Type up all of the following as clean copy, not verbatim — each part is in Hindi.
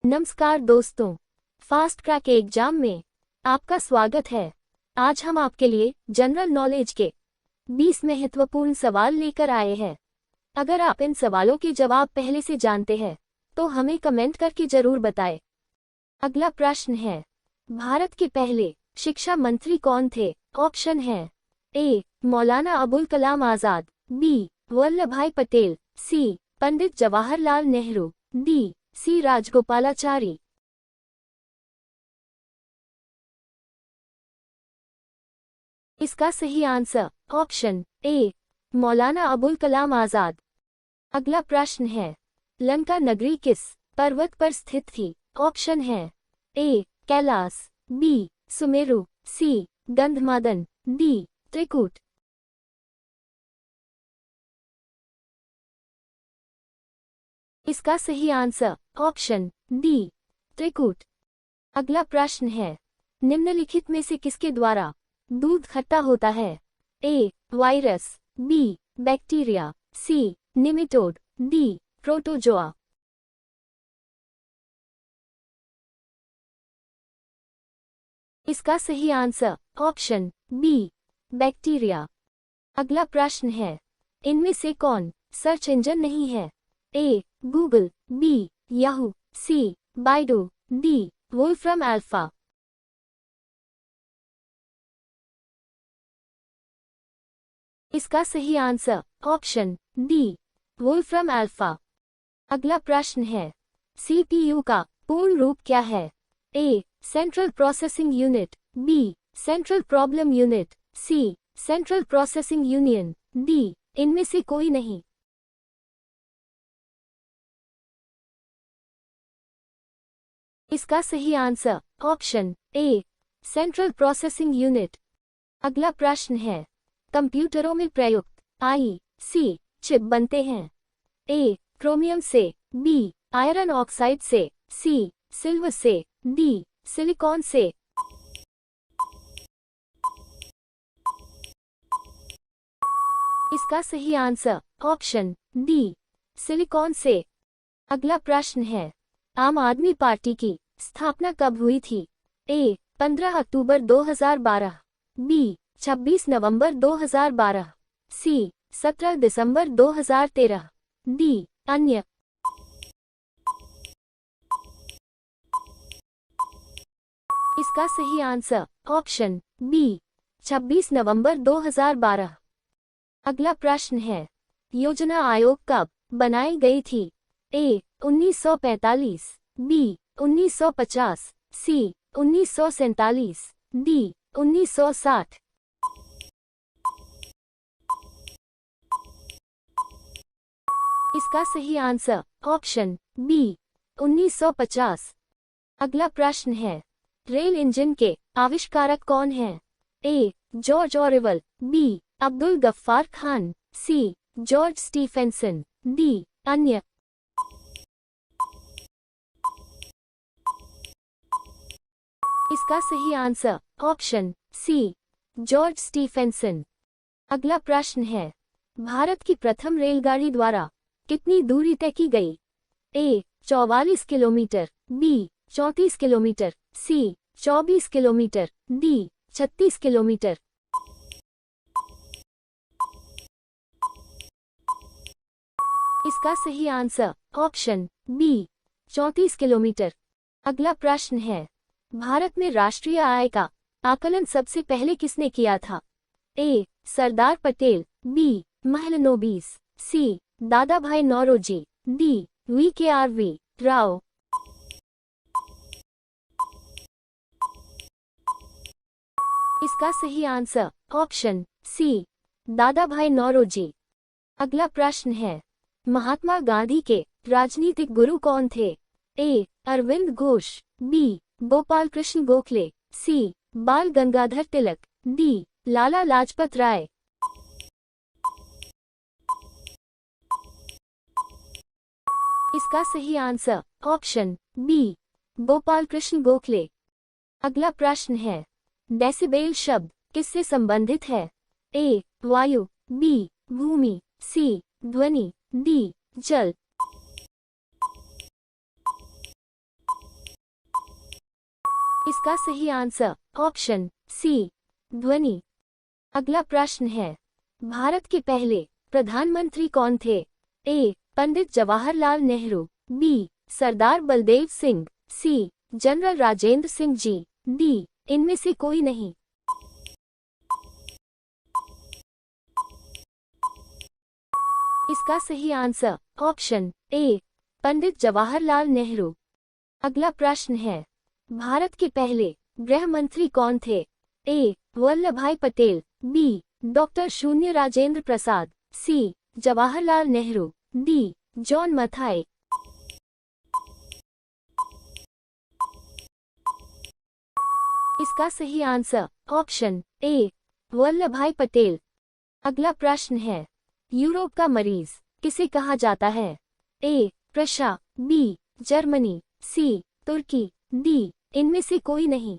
नमस्कार दोस्तों, फास्ट क्रैक एग्जाम में आपका स्वागत है। आज हम आपके लिए जनरल नॉलेज के 20 महत्वपूर्ण सवाल लेकर आए हैं। अगर आप इन सवालों के जवाब पहले से जानते हैं तो हमें कमेंट करके जरूर बताएं। अगला प्रश्न है, भारत के पहले शिक्षा मंत्री कौन थे? ऑप्शन है ए. मौलाना अबुल कलाम आजाद, बी. वल्लभ भाई पटेल, सी. पंडित जवाहरलाल नेहरू, डी. सी. राजगोपालाचारी। इसका सही आंसर ऑप्शन ए. मौलाना अबुल कलाम आजाद। अगला प्रश्न है, लंका नगरी किस पर्वत पर स्थित थी? ऑप्शन है ए. कैलाश, बी. सुमेरु, सी. गंधमादन, डी. त्रिकूट। इसका सही आंसर ऑप्शन डी. त्रिकूट। अगला प्रश्न है, निम्नलिखित में से किसके द्वारा दूध खट्टा होता है? A. Virus, B. Bacteria, C. Nematode, D. Protozoa. इसका सही आंसर ऑप्शन बी. बैक्टीरिया। अगला प्रश्न है, इनमें से कौन सर्च इंजन नहीं है? A. Google, B. Yahoo, C. Baidu, D. Wolfram Alpha. इसका सही answer option D. Wolfram Alpha. अगला प्रश्न है, सीपीयू का पूर्ण रूप क्या है? A. Central processing unit, B. Central problem unit, C. Central processing union, D. इनमें से कोई नहीं। इसका सही answer option A. Central processing unit. अगला प्रश्न है, कंप्यूटरों में प्रयुक्त आई.सी. चिप बनते हैं? ए. क्रोमियम से, बी. आयरन ऑक्साइड से, सी. सिल्वर से, डी. सिलिकॉन से। इसका सही आंसर ऑप्शन डी. सिलिकॉन से। अगला प्रश्न है, आम आदमी पार्टी की स्थापना कब हुई थी? ए. 15 अक्टूबर 2012, बी. 26 नवंबर 2012, सी. 17 दिसंबर 2013, डी. अन्य। इसका सही आंसर ऑप्शन बी. 26 नवंबर 2012। अगला प्रश्न है, योजना आयोग कब बनाई गई थी? ए. 1945, बी. 1950, सी. 1947, डी. 1960। इसका सही आंसर ऑप्शन बी. 1950। अगला प्रश्न है, रेल इंजन के आविष्कारक कौन हैं? A. George Orwell, B. Abdul Ghaffar Khan, C. George Stephenson, D. अन्य। इसका सही answer option C. George Stephenson. अगला प्रश्न है, भारत की प्रथम रेलगाड़ी द्वारा कितनी दूरी तय की गई? ए. 44 किलोमीटर, बी. 34 किलोमीटर, सी. 24 किलोमीटर, डी. 36 किलोमीटर। इसका सही आंसर ऑप्शन बी. 34 किलोमीटर। अगला प्रश्न है, भारत में राष्ट्रीय आय का आकलन सबसे पहले किसने किया था? ए. सरदार पटेल, बी. महलनोबिस, सी. दादा भाई नौरोजी, डी. वी.के.आर.वी. राव। इसका सही आंसर ऑप्शन सी. दादा भाई नौरोजी। अगला प्रश्न है, महात्मा गांधी के राजनीतिक गुरु कौन थे? A. Aurobindo Ghosh, B. Gopal Krishna Gokhale, C. Bal Gangadhar Tilak, D. Lala Lajpat Rai. इसका सही answer option B. Gopal Krishna Gokhale. अगला प्रश्न है, डेसिबेल शब्द किससे संबंधित है? ए. वायु, बी. भूमि, सी. ध्वनि, डी. जल। इसका सही आंसर ऑप्शन सी ध्वनि। अगला प्रश्न है, भारत के पहले प्रधानमंत्री कौन थे? ए पंडित जवाहरलाल नेहरू, बी सरदार बलदेव सिंह, सी जनरल राजेंद्र सिंह जी, डी इनमें से कोई नहीं। इसका सही आंसर ऑप्शन ए पंडित जवाहरलाल नेहरू। अगला प्रश्न है, भारत के पहले गृह मंत्री कौन थे? ए वल्लभभाई पटेल, बी डॉक्टर शून्य राजेंद्र प्रसाद, सी जवाहरलाल नेहरू, डी जॉन मथाई। इसका सही आंसर ऑप्शन ए वल्लभभाई पटेल। अगला प्रश्न है, यूरोप का मरीज किसे कहा जाता है? A Russia, B Germany, C तुर्की, डी इनमें से कोई नहीं।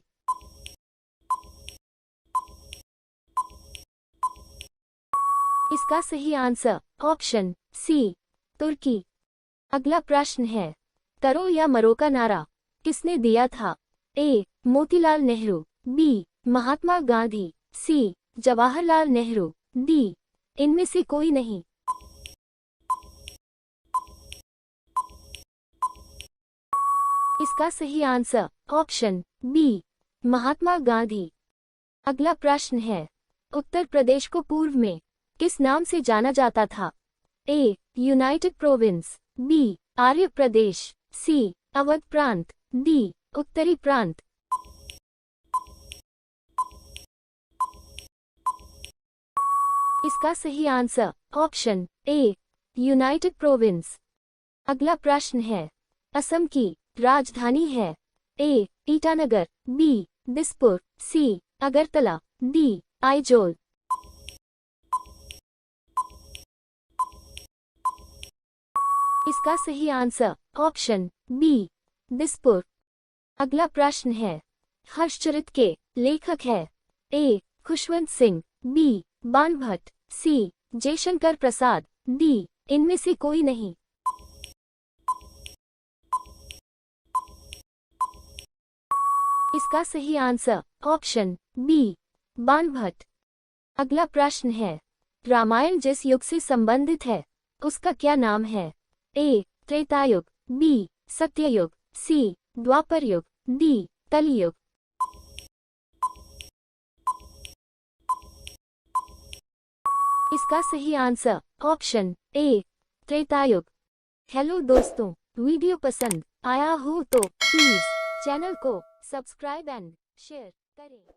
इसका सही आंसर ऑप्शन सी तुर्की। अगला प्रश्न है, करो या मरो का नारा किसने दिया था? ए मोतीलाल नेहरू, बी महात्मा गांधी, सी जवाहरलाल नेहरू, डी इनमें से कोई नहीं। इसका सही answer option B Mahatma Gandhi. अगला प्रश्न है, उत्तर प्रदेश को पूर्व में किस नाम से जाना जाता था? ए यूनाइटेड प्रोविंस, बी आर्य प्रदेश, सी अवध प्रांत, डी उत्तरी प्रांत। इसका सही आंसर ऑप्शन ए यूनाइटेड प्रोविंस। अगला प्रश्न है, असम की राजधानी है? ए ईटानगर, बी दिसपुर, सी अगरतला, डी आइजोल। इसका सही आंसर ऑप्शन बी दिसपुर। अगला प्रश्न है, हर्षचरित के लेखक है? ए खुशवंत सिंह, बी बाणभट्ट, सी जयशंकर प्रसाद, डी इनमें से कोई नहीं। इसका सही आंसर ऑप्शन बी बाणभट्ट। अगला प्रश्न है, रामायण जिस युग से संबंधित है उसका क्या नाम है? ए त्रेतायुग, बी सत्ययुग, सी द्वापर युग, डी कलियुग। इसका सही आंसर ऑप्शन ए त्रेतायुग। हेलो दोस्तों, वीडियो पसंद आया हो तो प्लीज चैनल को सब्सक्राइब एंड शेयर करें।